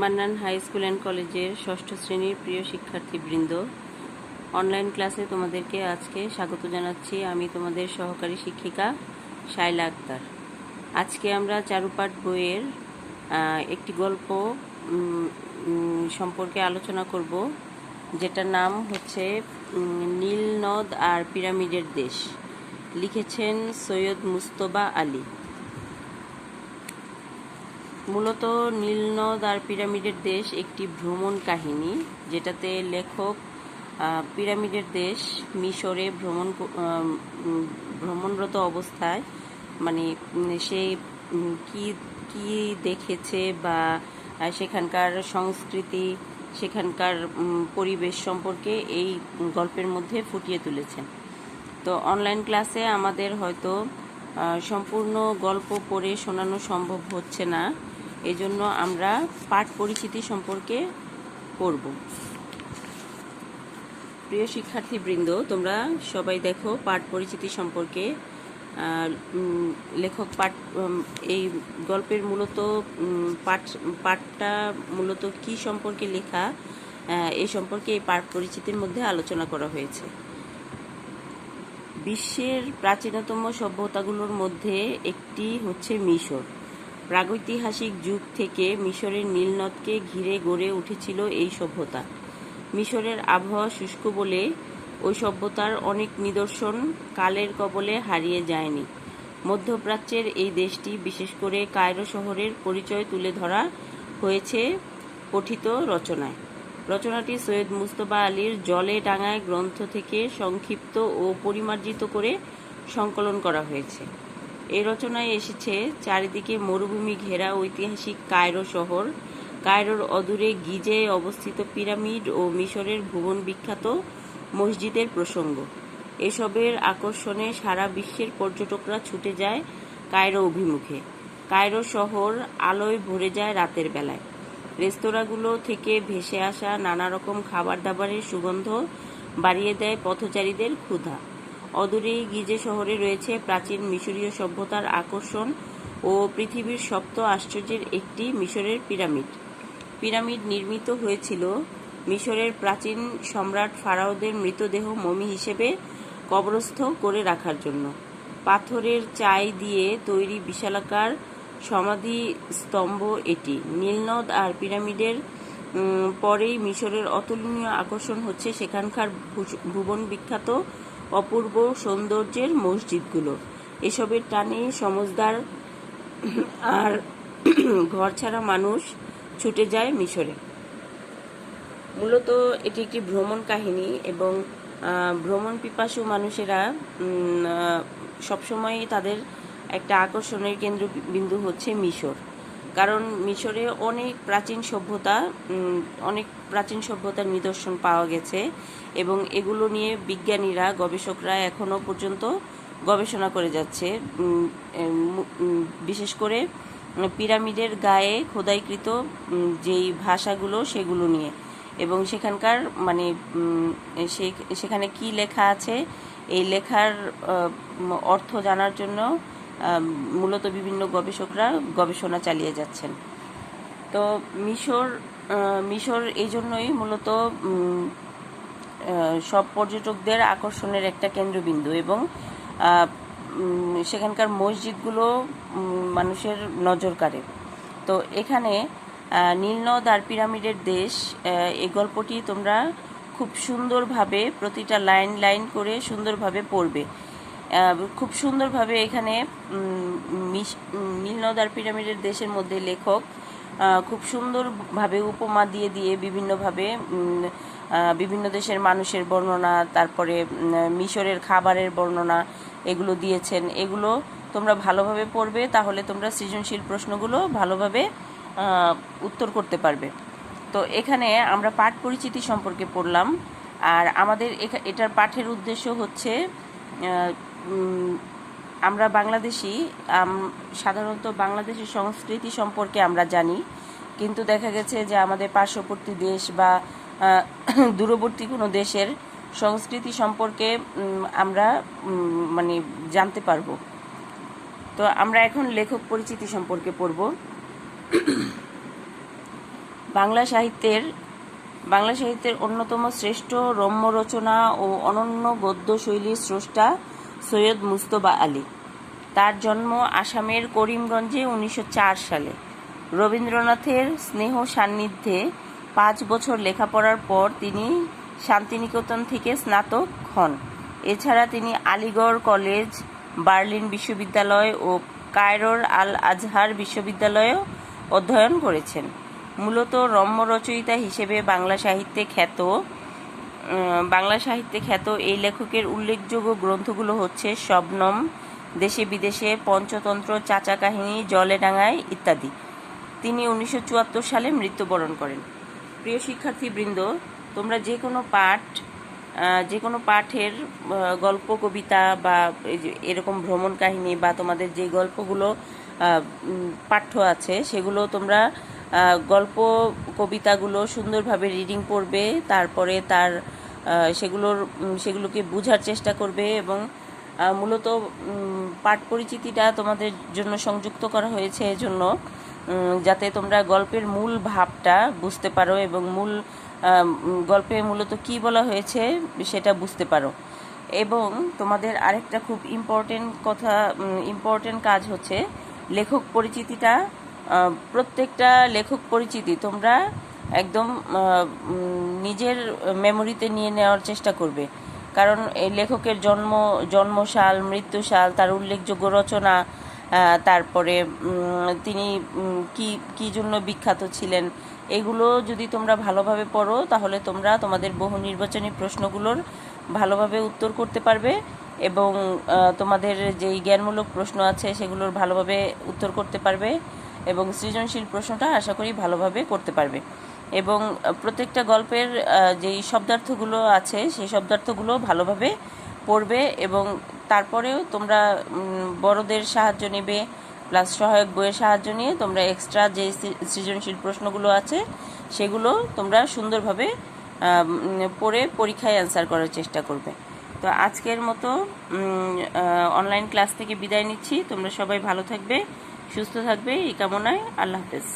Mannan high school and কলেজের ষষ্ঠ শ্রেণীর প্রিয় শিক্ষার্থীবৃন্দ, অনলাইন ক্লাসে তোমাদেরকে আজকে স্বাগত জানাচ্ছি। আমি তোমাদের সহকারী শিক্ষিকা শায়লা আক্তার। আজকে আমরা চারুপাঠ বইয়ের একটি গল্প সম্পর্কে আলোচনা করব, যেটার নাম হচ্ছে নীল নদ আর পিরামিডের দেশ। লিখেছেন সৈয়দ মুস্তফা আলী। মূলত নীলনদ আর পিরামিডের দেশ একটি ভ্রমণ কাহিনী, যেটাতে লেখক পিরামিডের দেশ মিশরে ভ্রমণরত অবস্থায় মানে সে কি কি দেখেছে বা সেখানকার সংস্কৃতি, সেখানকার পরিবেশ সম্পর্কে এই গল্পের মধ্যে ফুটিয়ে তুলেছেন। তো অনলাইন ক্লাসে আমাদের হয়তো সম্পূর্ণ গল্প পড়ে শোনানো সম্ভব হচ্ছে না, এজন্য আমরা পাঠ পরিচিতি সম্পর্কে পড়ব। প্রিয় শিক্ষার্থীবৃন্দ, তোমরা সবাই দেখো পাঠ পরিচিতি সম্পর্কে। লেখক এই গল্পের মূলত পাঠটা মূলত কি সম্পর্কে লেখা, এই সম্পর্কে এই পাঠ পরিচিতির মধ্যে আলোচনা করা হয়েছে। বিশ্বের প্রাচীনতম সভ্যতাগুলোর মধ্যে একটি হচ্ছে মিশর। প্রাগৈতিহাসিক যুগ থেকে মিশরের নীলনদকে ঘিরে গড়ে উঠেছিল এই সভ্যতা। মিশরের আবহাওয়া শুষ্ক বলে ওই সভ্যতার অনেক নিদর্শন কালের কবলে হারিয়ে যায়নি। মধ্যপ্রাচ্যের এই দেশটি, বিশেষ করে কায়রো শহরের পরিচয় তুলে ধরা হয়েছে পঠিত রচনায়। রচনাটি সৈয়দ মুস্তফা আলীর জলে ডাঙায় গ্রন্থ থেকে সংক্ষিপ্ত ও পরিমার্জিত করে সংকলন করা হয়েছে। এই রচনায় এসেছে চারিদিকে মরুভূমি ঘেরা ঐতিহাসিক কায়রো শহর, কায়রোর অদূরে গিজে অবস্থিত পিরামিড ও মিশরের ভুবন বিখ্যাত মসজিদের প্রসঙ্গ। এসবের আকর্ষণে সারা বিশ্বের পর্যটকরা ছুটে যায় কায়রো অভিমুখে। কায়রো শহর আলোয় ভরে যায় রাতের বেলায়। রেস্তোরাঁগুলো থেকে ভেসে আসা নানা রকম খাবার দাবারের সুগন্ধ বাড়িয়ে দেয় পথচারীদের ক্ষুধা। অদূরেই গিজে শহরে রয়েছে প্রাচীন মিশরীয় সভ্যতার আকর্ষণ ও পৃথিবীর সপ্ত আশ্চর্যের একটি মিশরের পিরামিড। পিরামিড নির্মিত হয়েছিল মিশরের প্রাচীন সম্রাট ফারাওদের মৃতদেহ মমি হিসেবে কবরস্থ করে রাখার জন্য। পাথরের চাই দিয়ে তৈরি বিশালাকার সমাধি স্তম্ভ এটি। নীলনদ আর পিরামিডের পরেই মিশরের অতুলনীয় আকর্ষণ হচ্ছে সেখানকার ভুবন বিখ্যাত অপূর্ব সৌন্দর্যের মসজিদগুলো। এসবের টানে সমজদার আর ঘরছাড়া মানুষ ছুটে যায় মিশরে। মূলত এটি একটি ভ্রমণ কাহিনী এবং ভ্রমণ পিপাসু মানুষেরা সবসময়ই তাদের একটা আকর্ষণের কেন্দ্রবিন্দু হচ্ছে মিশর। কারণ মিশরে অনেক প্রাচীন সভ্যতার নিদর্শন পাওয়া গেছে এবং এগুলো নিয়ে বিজ্ঞানীরা, গবেষকরা এখনও পর্যন্ত গবেষণা করে যাচ্ছে, বিশেষ করে পিরামিডের গায়ে খোদাইকৃত যেই ভাষাগুলো সেগুলো নিয়ে, এবং সেখানকার সেখানে কি লেখা আছে এই লেখার অর্থ জানার জন্য মূলত বিভিন্ন গবেষকরা গবেষণা চালিয়ে যাচ্ছেন। তো মিশর এই জন্যই মূলত সব পর্যটকদের আকর্ষণের একটা কেন্দ্রবিন্দু, এবং সেখানকার মসজিদগুলো মানুষের নজর কাড়ে। তো এখানে নীলনদ আর পিরামিডের দেশ, এই গল্পটি তোমরা খুব সুন্দরভাবে প্রতিটা লাইন করে সুন্দরভাবে পড়বে। খুব সুন্দরভাবে এখানে নীলনদ আর পিরামিডের দেশের মধ্যে লেখক খুব সুন্দরভাবে উপমা দিয়ে বিভিন্নভাবে বিভিন্ন দেশের মানুষের বর্ণনা, তারপরে মিশরের খাবারের বর্ণনা এগুলো দিয়েছেন। এগুলো তোমরা ভালোভাবে পড়বে, তাহলে তোমরা সৃজনশীল প্রশ্নগুলো ভালোভাবে উত্তর করতে পারবে। তো এখানে আমরা পাঠ পরিচিতি সম্পর্কে পড়লাম, আর আমাদের এটার পাঠের উদ্দেশ্য হচ্ছে আমরা বাংলাদেশি, সাধারণত বাংলাদেশের সংস্কৃতি সম্পর্কে আমরা জানি, কিন্তু দেখা গেছে যে আমাদের পার্শ্ববর্তী দেশ বা দূরবর্তী কোনো দেশের সংস্কৃতি সম্পর্কে আমরা জানতে পারবো। তো আমরা এখন লেখক পরিচিতি সম্পর্কে পড়ব। বাংলা সাহিত্যের অন্যতম শ্রেষ্ঠ রম্য রচনা ও অনন্য গদ্য শৈলীর স্রষ্টা সৈয়দ মুজতবা আলী। তার জন্ম আসামের করিমগঞ্জে 1904 সালে। রবীন্দ্রনাথের স্নেহ সান্নিধ্যে 5 বছর লেখাপড়ার পর তিনি শান্তিনিকেতন থেকে স্নাতক হন। এছাড়া তিনি আলিগড় কলেজ, বার্লিন বিশ্ববিদ্যালয় ও কায়রোর আল আজহার বিশ্ববিদ্যালয়েও অধ্যয়ন করেছেন। মূলত রম্য রচয়িতা হিসেবে বাংলা সাহিত্যে খ্যাত এই লেখকের উল্লেখযোগ্য গ্রন্থগুলো হচ্ছে শবনম, দেশে বিদেশে, পঞ্চতন্ত্র, চাচা কাহিনী, জলে ডাঙায় ইত্যাদি। তিনি 1974 সালে মৃত্যুবরণ করেন। প্রিয় শিক্ষার্থীবৃন্দ, তোমরা যে কোনো পাঠের গল্প, কবিতা বা এরকম ভ্রমণ কাহিনী বা তোমাদের যে গল্পগুলো পাঠ্য আছে সেগুলো তোমরা কবিতাগুলো সুন্দরভাবে রিডিং পড়বে, তারপরে সেগুলোকে বোঝার চেষ্টা করবে এবং মূলত পাঠ পরিচিতিটা তোমাদের জন্য সংযুক্ত করা হয়েছে এজন্য যাতে তোমরা গল্পের মূল ভাবটা বুঝতে পারো এবং গল্পে মূলত কি বলা হয়েছে সেটা বুঝতে পারো। এবং তোমাদের আরেকটা খুব ইম্পর্টেন্ট কাজ হচ্ছে লেখক পরিচিতিটা। প্রত্যেকটা লেখক পরিচিতি তোমরা একদম নিজের মেমোরিতে নিয়ে নেওয়ার চেষ্টা করবে, কারণ এই লেখকের জন্মসাল, মৃত্যুসাল, তার উল্লেখযোগ্য রচনা, তারপরে তিনি কি জন্য বিখ্যাত ছিলেন, এগুলো যদি তোমরা ভালোভাবে পড়ো তাহলে তোমরা তোমাদের বহু নির্বাচনী প্রশ্নগুলোর ভালোভাবে উত্তর করতে পারবে এবং তোমাদের যেই জ্ঞানমূলক প্রশ্ন আছে সেগুলোর ভালোভাবে উত্তর করতে পারবে এবং সৃজনশীল প্রশ্নটা আশা করি ভালোভাবে করতে পারবে। এবং প্রত্যেকটা গল্পের যেই শব্দার্থগুলো আছে সেই শব্দার্থগুলো ভালোভাবে পড়বে এবং তারপরেও তোমরা বড়দের সাহায্য নেবে, প্লাস সহায়ক বইয়ের সাহায্য নিয়ে তোমরা এক্সট্রা যে সৃজনশীল প্রশ্নগুলো আছে সেগুলো তোমরা সুন্দরভাবে পড়ে পরীক্ষায় অ্যান্সার করার চেষ্টা করবে। তো আজকের মতো অনলাইন ক্লাস থেকে বিদায় নিচ্ছি। তোমরা সবাই ভালো থাকবে, সুস্থ থাকবে এই কামনায়। আল্লাহ হাফেজ।